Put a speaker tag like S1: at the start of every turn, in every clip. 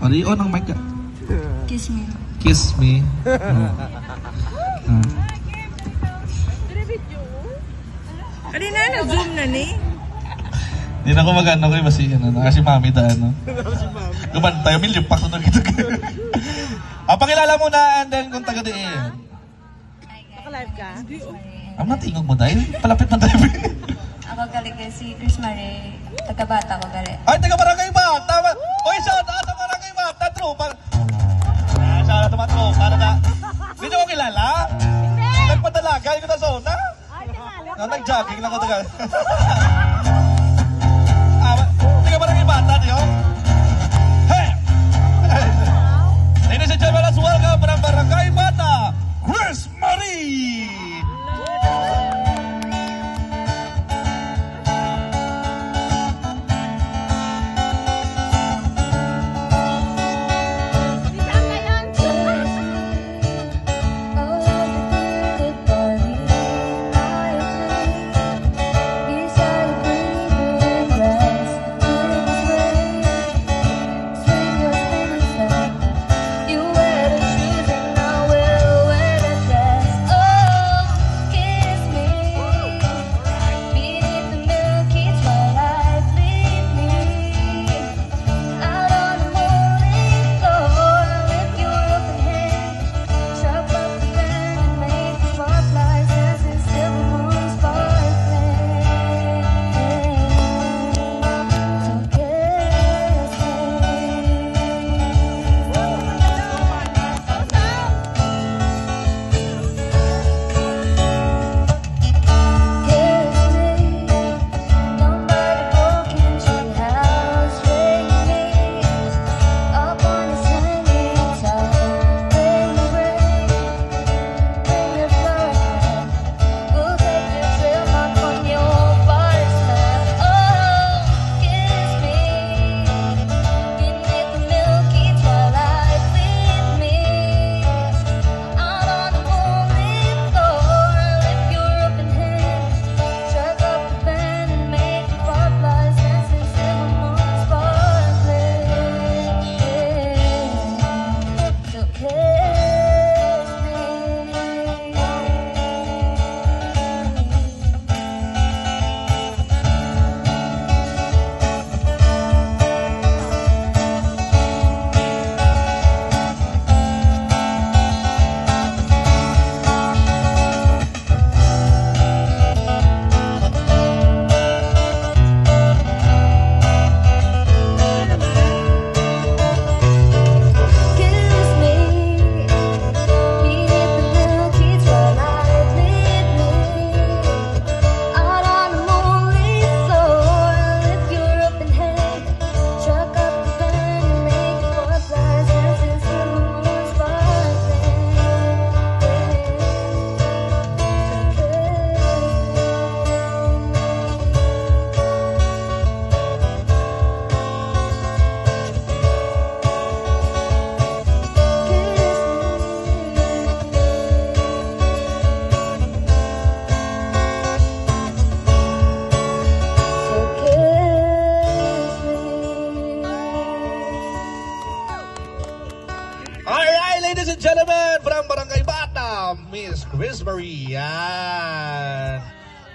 S1: Parion ang mic.
S2: Kiss me.
S1: Kiss me.
S2: Ano na, zoom na ni?
S1: Hindi na ako mag-ano ko, kasi mami da, ano. Gumantay, milipak na dito. Pakilala mo na, and then kung taga-diin.
S2: Naka-live ka?
S1: Ang natingog mo dahil, palapit na tayo.
S3: Ako galing kay si Chris Marie, taga-bata ko galing.
S1: Ay, taga-barangay ba? Tama. Oy, shout out sa barangay ba? Tropa. Shout out sa mga tropa na. Hindi nyo ko kilala? Hindi. Nagpadalaga, yung na zona. Nag-jogging lang ako taga. Taga-barangay bata, di ho? Hey! Ladies and gentlemen, let's welcome from Barangay Bata, Chris Marie! Ladies and gentlemen, from Barangay Bata, Miss Chris Marie. Yan.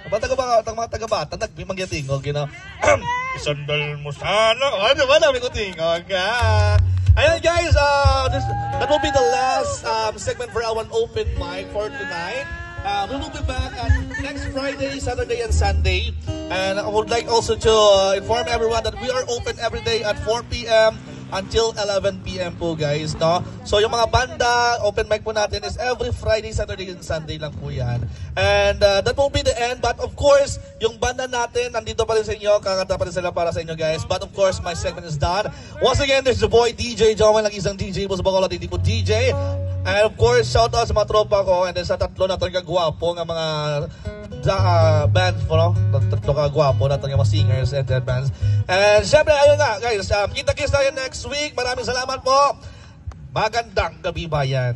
S1: Mga taga-bata, nagmimangyatingog, you know. Isandal mo sana. Ano ba namin ko tingog? Ayan guys, that will be the last segment for our open mic for tonight. We will be back at next Friday, Saturday, and Sunday. And I would like also to inform everyone that we are open every day at 4 p.m. until 11 p.m. po guys, no? So yung mga banda, open mic po natin is every Friday, Saturday, and Sunday lang po yan. And that will be the end. But of course, yung banda natin, nandito pa rin sa inyo, kakanta pa rin sila para sa inyo guys. But of course, my segment is done. Once again, there's the boy DJ Joman, lang isang DJ, Boss Bacolod, hindi po DJ. And of course, shout out sa mga tropa ko, and then sa tatlo na talaga gwapo ng mga bands po, no? Tatlo ka gwapo na talaga mga singers and bands. And syempre, ayun nga guys, kita-kits tayo next week. Maraming salamat po. Magandang gabi bayan.